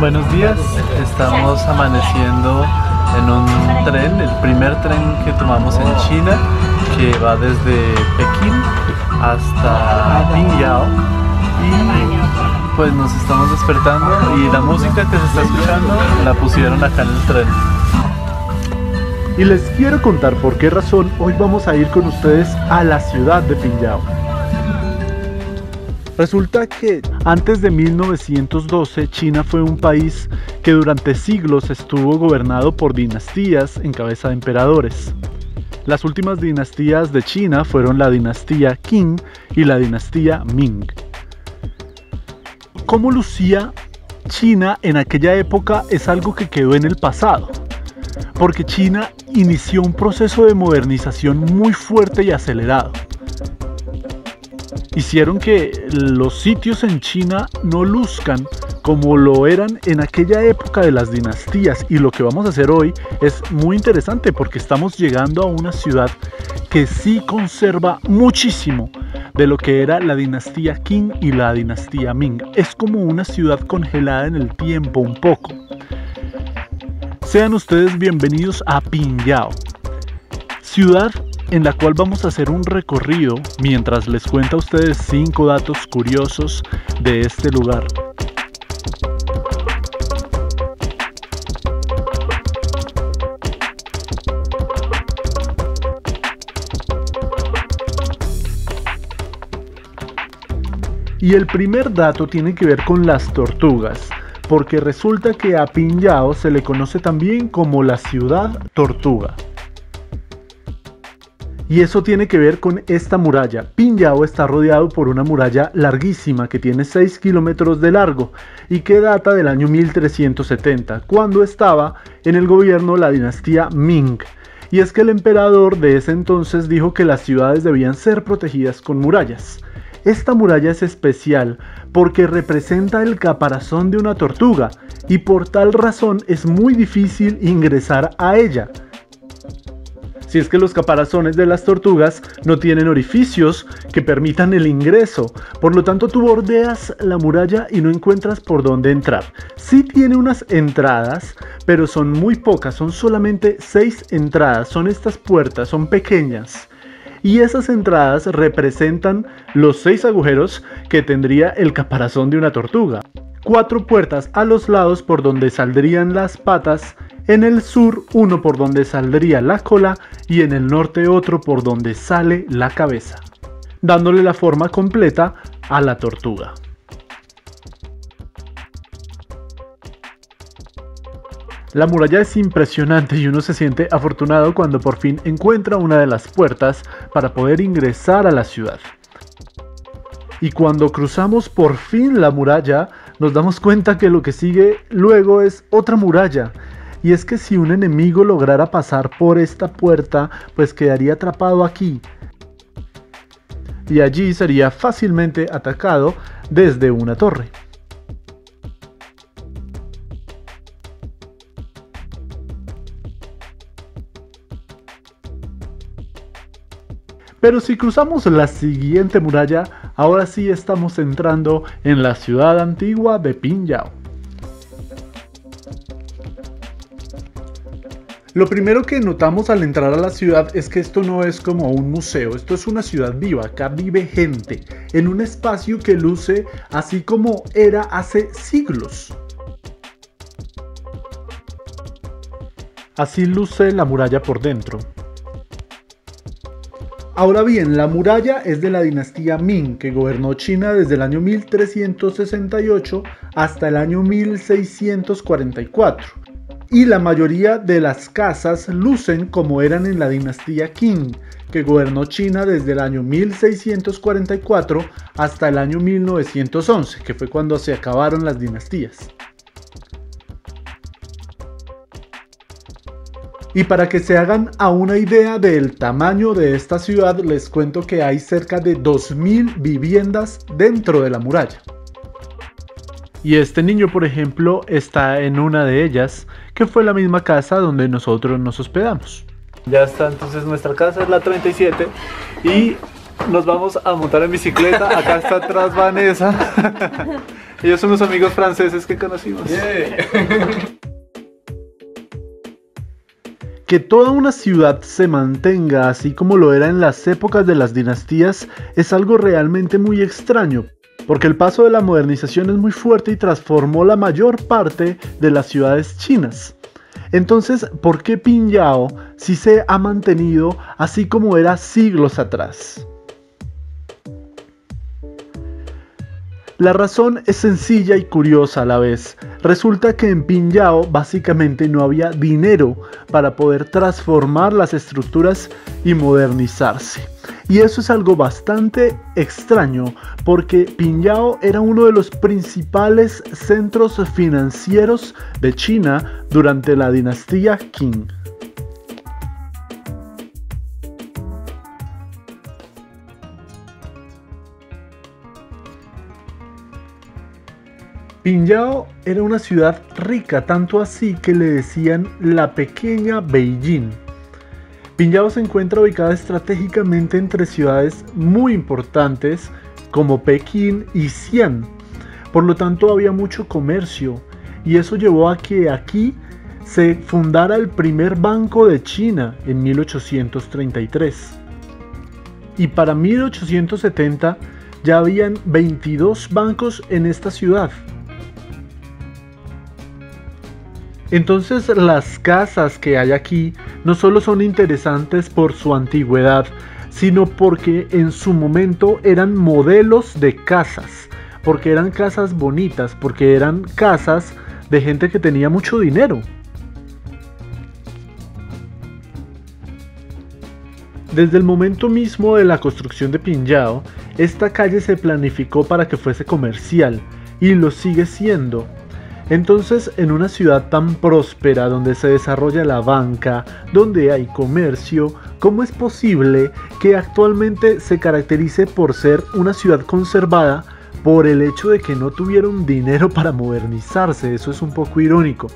Buenos días, estamos amaneciendo en un tren, el primer tren que tomamos en China, que va desde Pekín hasta Pingyao, y pues nos estamos despertando y la música que se está escuchando la pusieron acá en el tren. Y les quiero contar por qué razón hoy vamos a ir con ustedes a la ciudad de Pingyao. Resulta que antes de 1912 China fue un país que durante siglos estuvo gobernado por dinastías en cabeza de emperadores. Las últimas dinastías de China fueron la dinastía Qing y la dinastía Ming. ¿Cómo lucía China en aquella época? Es algo que quedó en el pasado, porque China inició un proceso de modernización muy fuerte y acelerado. Hicieron que los sitios en China no luzcan como lo eran en aquella época de las dinastías, y lo que vamos a hacer hoy es muy interesante porque estamos llegando a una ciudad que sí conserva muchísimo de lo que era la dinastía Qing y la dinastía Ming. Es como una ciudad congelada en el tiempo un poco. Sean ustedes bienvenidos a Pingyao, ciudad en la cual vamos a hacer un recorrido mientras les cuento a ustedes 5 datos curiosos de este lugar. Y el primer dato tiene que ver con las tortugas, porque resulta que a Pingyao se le conoce también como la ciudad tortuga. Y eso tiene que ver con esta muralla. Pingyao está rodeado por una muralla larguísima que tiene 6 kilómetros de largo y que data del año 1370, cuando estaba en el gobierno la dinastía Ming. Y es que el emperador de ese entonces dijo que las ciudades debían ser protegidas con murallas. Esta muralla es especial porque representa el caparazón de una tortuga y por tal razón es muy difícil ingresar a ella. Si es que los caparazones de las tortugas no tienen orificios que permitan el ingreso, por lo tanto tú bordeas la muralla y no encuentras por dónde entrar. Sí tiene unas entradas, pero son muy pocas, son solamente 6 entradas, son estas puertas, son pequeñas. Y esas entradas representan los 6 agujeros que tendría el caparazón de una tortuga. 4 puertas a los lados por donde saldrían las patas, en el sur 1 por donde saldría la cola y en el norte otro por donde sale la cabeza, dándole la forma completa a la tortuga. La muralla es impresionante y uno se siente afortunado cuando por fin encuentra una de las puertas para poder ingresar a la ciudad. Y cuando cruzamos por fin la muralla, nos damos cuenta que lo que sigue luego es otra muralla. Y es que si un enemigo lograra pasar por esta puerta, pues quedaría atrapado aquí. Y allí sería fácilmente atacado desde una torre. Pero si cruzamos la siguiente muralla, ahora sí estamos entrando en la ciudad antigua de Pingyao. Lo primero que notamos al entrar a la ciudad es que esto no es como un museo, esto es una ciudad viva, acá vive gente, en un espacio que luce así como era hace siglos. Así luce la muralla por dentro. Ahora bien, la muralla es de la dinastía Ming, que gobernó China desde el año 1368 hasta el año 1644. Y la mayoría de las casas lucen como eran en la dinastía Qing, que gobernó China desde el año 1644 hasta el año 1911, que fue cuando se acabaron las dinastías. Y para que se hagan a una idea del tamaño de esta ciudad, les cuento que hay cerca de 2000 viviendas dentro de la muralla. Y este niño, por ejemplo, está en una de ellas, que fue la misma casa donde nosotros nos hospedamos. Ya está, entonces nuestra casa es la 37 y nos vamos a montar en bicicleta. Acá está atrás Vanessa. Ellos son los amigos franceses que conocimos. Que toda una ciudad se mantenga así como lo era en las épocas de las dinastías es algo realmente muy extraño, porque el paso de la modernización es muy fuerte y transformó la mayor parte de las ciudades chinas. Entonces, ¿por qué Pinhao sí se ha mantenido así como era siglos atrás? La razón es sencilla y curiosa a la vez. Resulta que en Pinhao básicamente no había dinero para poder transformar las estructuras y modernizarse. Y eso es algo bastante extraño porque Pinhao era uno de los principales centros financieros de China durante la dinastía Qing. Pinhao era una ciudad rica, tanto así que le decían la pequeña Beijing. Pinhao se encuentra ubicada estratégicamente entre ciudades muy importantes como Pekín y Xi'an. Por lo tanto había mucho comercio y eso llevó a que aquí se fundara el primer banco de China en 1833. Y para 1870 ya habían 22 bancos en esta ciudad. Entonces las casas que hay aquí no solo son interesantes por su antigüedad, sino porque en su momento eran modelos de casas, porque eran casas bonitas, porque eran casas de gente que tenía mucho dinero. Desde el momento mismo de la construcción de Pinhao, esta calle se planificó para que fuese comercial y lo sigue siendo. Entonces, en una ciudad tan próspera donde se desarrolla la banca, donde hay comercio, ¿cómo es posible que actualmente se caracterice por ser una ciudad conservada por el hecho de que no tuvieron dinero para modernizarse? Eso es un poco irónico.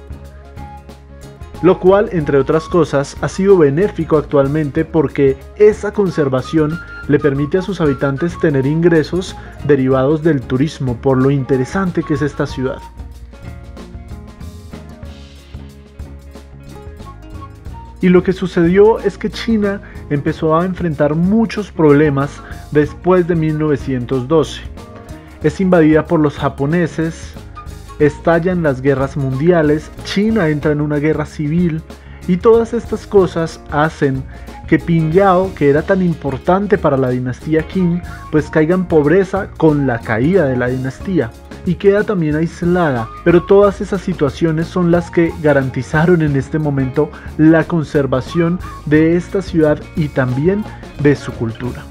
Lo cual, entre otras cosas, ha sido benéfico actualmente porque esa conservación le permite a sus habitantes tener ingresos derivados del turismo, por lo interesante que es esta ciudad. Y lo que sucedió es que China empezó a enfrentar muchos problemas después de 1912. Es invadida por los japoneses, estallan las guerras mundiales, China entra en una guerra civil y todas estas cosas hacen que Pinhao, que era tan importante para la dinastía Qing, pues caiga en pobreza con la caída de la dinastía y queda también aislada, pero todas esas situaciones son las que garantizaron en este momento la conservación de esta ciudad y también de su cultura.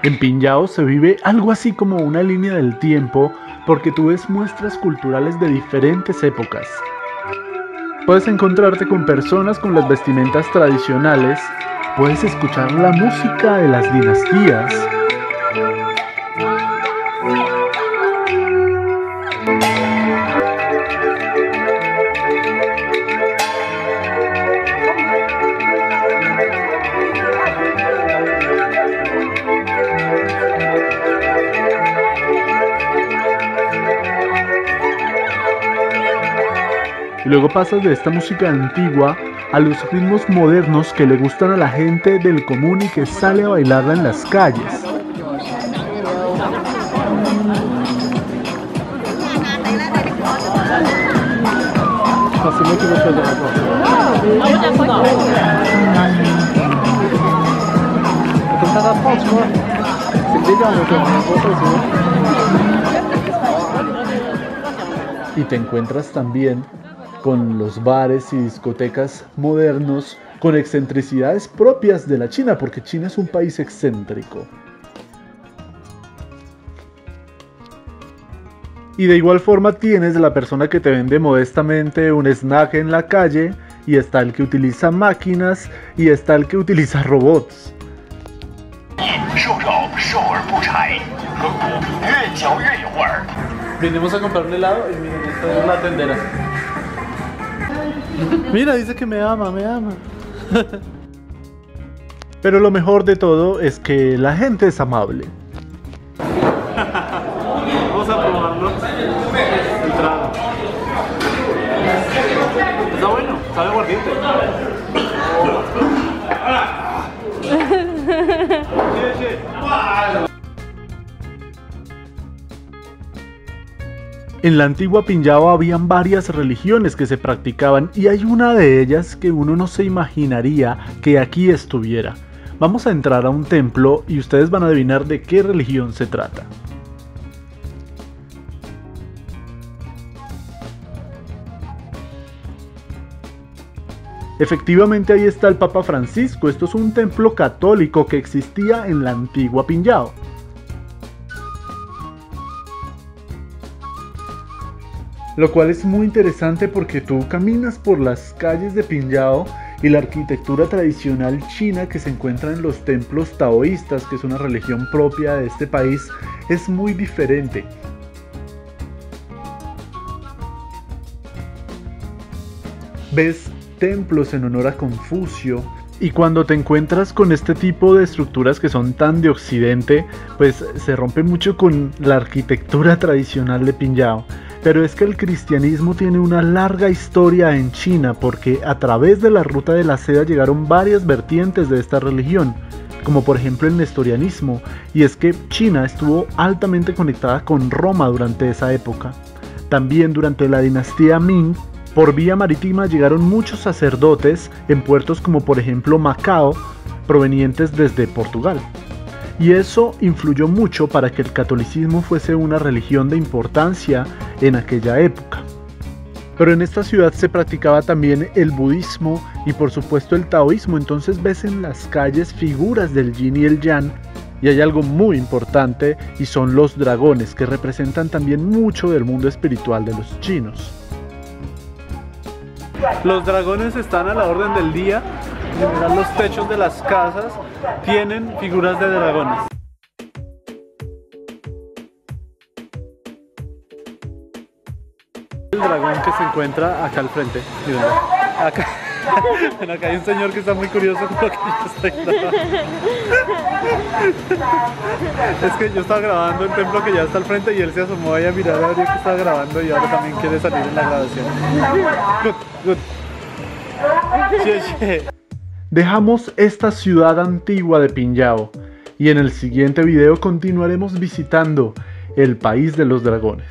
En Pinhao se vive algo así como una línea del tiempo porque tú ves muestras culturales de diferentes épocas. Puedes encontrarte con personas con las vestimentas tradicionales, puedes escuchar la música de las dinastías. Y luego pasas de esta música antigua a los ritmos modernos que le gustan a la gente del común y que sale a bailarla en las calles. Y te encuentras también con los bares y discotecas modernos con excentricidades propias de la China, porque China es un país excéntrico. Y de igual forma tienes la persona que te vende modestamente un snack en la calle, y está el que utiliza máquinas, y está el que utiliza robots. Vinimos a comprar un helado y miren, esta es la tendera. Mira, dice que me ama, me ama. Pero lo mejor de todo es que la gente es amable. Vamos a probarlo. El trago. Está bueno, sabe aguardiente. En la antigua Pinllao habían varias religiones que se practicaban y hay una de ellas que uno no se imaginaría que aquí estuviera. Vamos a entrar a un templo y ustedes van a adivinar de qué religión se trata. Efectivamente ahí está el Papa Francisco. Esto es un templo católico que existía en la antigua Pinllao. Lo cual es muy interesante porque tú caminas por las calles de Pinllao y la arquitectura tradicional china que se encuentra en los templos taoístas, que es una religión propia de este país, es muy diferente. Ves templos en honor a Confucio, y cuando te encuentras con este tipo de estructuras que son tan de occidente, pues se rompe mucho con la arquitectura tradicional de Pinllao. Pero es que el cristianismo tiene una larga historia en China porque a través de la ruta de la seda llegaron varias vertientes de esta religión, como por ejemplo el nestorianismo, y es que China estuvo altamente conectada con Roma durante esa época. También durante la dinastía Ming, por vía marítima llegaron muchos sacerdotes en puertos como por ejemplo Macao, provenientes desde Portugal. Y eso influyó mucho para que el catolicismo fuese una religión de importancia en aquella época. Pero en esta ciudad se practicaba también el budismo y por supuesto el taoísmo, entonces ves en las calles figuras del yin y el yang, y hay algo muy importante y son los dragones, que representan también mucho del mundo espiritual de los chinos. Los dragones están a la orden del día. En general, los techos de las casas tienen figuras de dragones. El dragón que se encuentra acá al frente. Miren, acá. Bueno, acá hay un señor que está muy curioso con lo que yo estoy grabando. Es que yo estaba grabando el templo que ya está al frente y él se asomó ahí a mirar a ver que estaba grabando y ahora también quiere salir en la grabación. Good. Dejamos esta ciudad antigua de Pinllao y en el siguiente video continuaremos visitando el país de los dragones.